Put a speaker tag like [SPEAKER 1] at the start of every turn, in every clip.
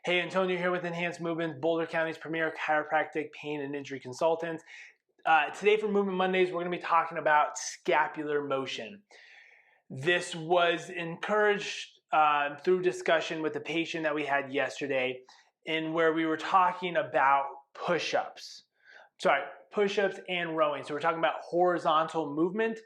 [SPEAKER 1] Hey, Antonio here with Enhanced Movements, Boulder County's premier chiropractic pain and injury consultant. Today for Movement Mondays, we're going to be talking about scapular motion. This was encouraged through discussion with the patient that we had yesterday, in where we were talking about push-ups. Push-ups and rowing. So we're talking about horizontal movement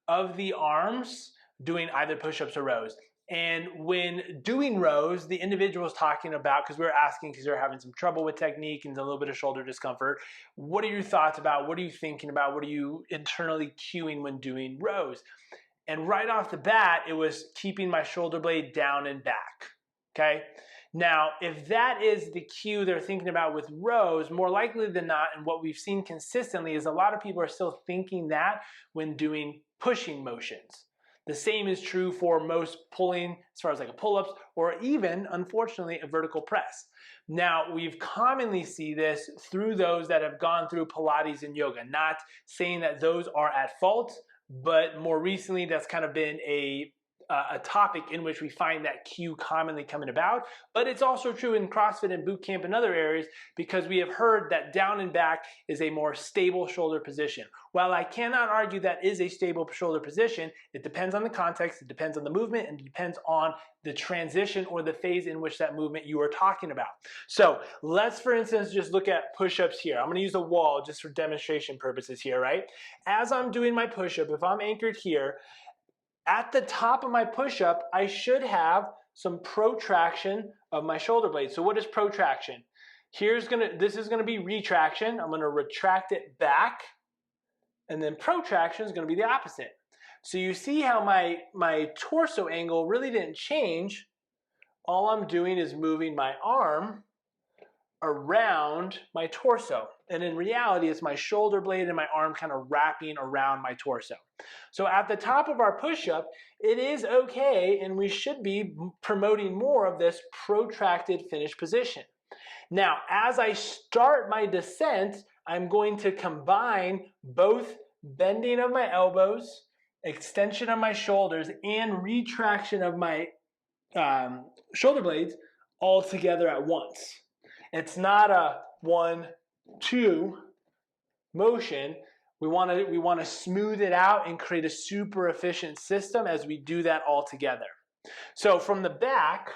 [SPEAKER 1] of the arms, doing either push-ups or rows. And when doing rows, the individual was talking about, because we were asking because they're having some trouble with technique and a little bit of shoulder discomfort. What are your thoughts about? What are you thinking about? What are you internally cueing when doing rows? And right off the bat, it was keeping my shoulder blade down and back, okay? Now, if that is the cue they're thinking about with rows, more likely than not, and what we've seen consistently is a lot of people are still thinking that when doing pushing motions. The same is true for most pulling, as far as like a pull-ups, or even, unfortunately, a vertical press. Now, we've commonly see this through those that have gone through Pilates and yoga, not saying that those are at fault, but more recently, that's kind of been a topic in which we find that cue commonly coming about. But it's also true in CrossFit and boot camp and other areas, because we have heard that down and back is a more stable shoulder position. While I cannot argue that is a stable shoulder position, it depends on the context, it depends on the movement, and it depends on the transition or the phase in which that movement you are talking about. So let's, for instance, just look at push-ups here. I'm going to use a wall just for demonstration purposes here, right? As I'm doing my push-up, if I'm anchored here, at the top of my push-up, I should have some protraction of my shoulder blade. So what is protraction? This is gonna be retraction. I'm gonna retract it back, and then protraction is gonna be the opposite. So you see how my torso angle really didn't change. All I'm doing is moving my arm around my torso. And in reality, it's my shoulder blade and my arm kind of wrapping around my torso. So at the top of our push-up, it is okay, and we should be promoting more of this protracted finish position. Now, as I start my descent, I'm going to combine both bending of my elbows, extension of my shoulders, and retraction of my shoulder blades all together at once. It's not a 1-2 motion. We want to smooth it out and create a super efficient system as we do that all together. So from the back,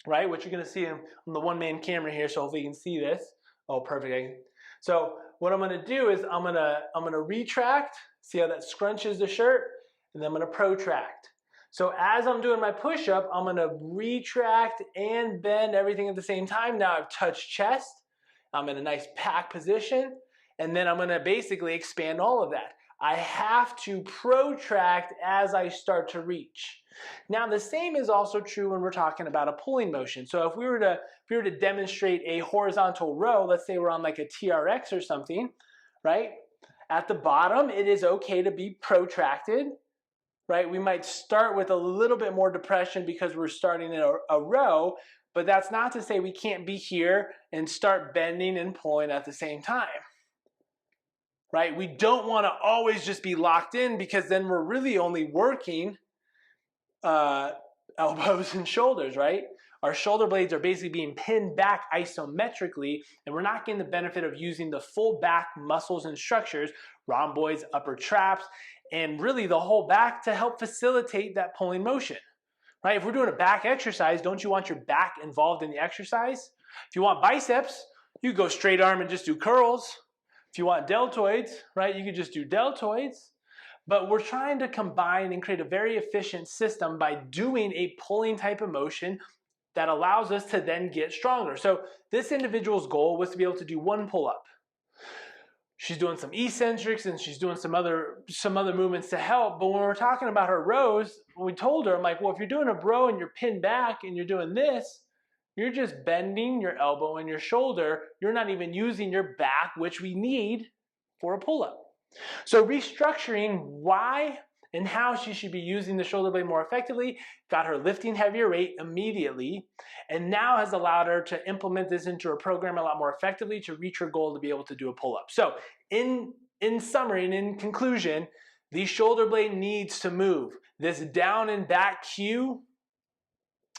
[SPEAKER 1] right, what you're going to see on the one-man camera here, so hopefully you can see this. Oh, perfect. So what I'm going to do is I'm going to retract. See how that scrunches the shirt? And then I'm going to protract. So as I'm doing my push-up, I'm going to retract and bend everything at the same time. Now I've touched chest. I'm in a nice pack position. And then I'm going to basically expand all of that. I have to protract as I start to reach. Now the same is also true when we're talking about a pulling motion. So if we were to demonstrate a horizontal row, let's say we're on like a TRX or something, right? At the bottom, it is okay to be protracted. Right? We might start with a little bit more depression because we're starting in a row, but that's not to say we can't be here and start bending and pulling at the same time. Right? We don't want to always just be locked in, because then we're really only working elbows and shoulders, right? Our shoulder blades are basically being pinned back isometrically, and we're not getting the benefit of using the full back muscles and structures, rhomboids, upper traps, and really the whole back to help facilitate that pulling motion, right? If we're doing a back exercise, don't you want your back involved in the exercise? If you want biceps, you go straight arm and just do curls. If you want deltoids, right, you could just do deltoids. But we're trying to combine and create a very efficient system by doing a pulling type of motion that allows us to then get stronger. So this individual's goal was to be able to do one pull-up. She's doing some eccentrics and she's doing some other movements to help. But when we're talking about her rows, we told her, I'm like, well, if you're doing a row and you're pinned back and you're doing this, you're just bending your elbow and your shoulder. You're not even using your back, which we need for a pull-up. So restructuring why and how she should be using the shoulder blade more effectively got her lifting heavier weight immediately, and now has allowed her to implement this into her program a lot more effectively to reach her goal to be able to do a pull-up. So in summary and in conclusion, the shoulder blade needs to move. This down and back cue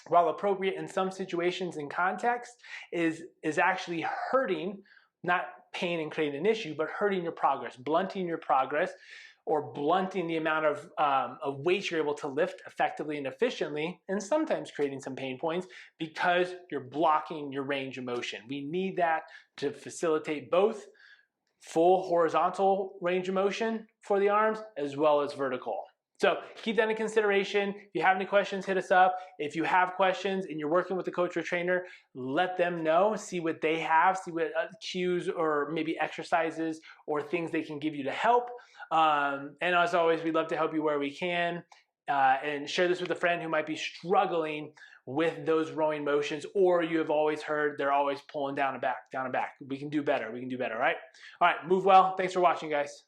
[SPEAKER 1] while appropriate in some situations and context, is actually hurting, not pain and creating an issue, but hurting your progress, blunting your progress, or blunting the amount of weight you're able to lift effectively and efficiently, and sometimes creating some pain points because you're blocking your range of motion. We need that to facilitate both full horizontal range of motion for the arms as well as vertical. So keep that in consideration. If you have any questions, hit us up. If you have questions and you're working with a coach or trainer, let them know, see what they have, see what cues or maybe exercises or things they can give you to help. And as always, we'd love to help you where we can. And share this with a friend who might be struggling with those rowing motions, or you have always heard they're always pulling down and back, down and back. We can do better. We can do better, right? All right, move well. Thanks for watching, guys.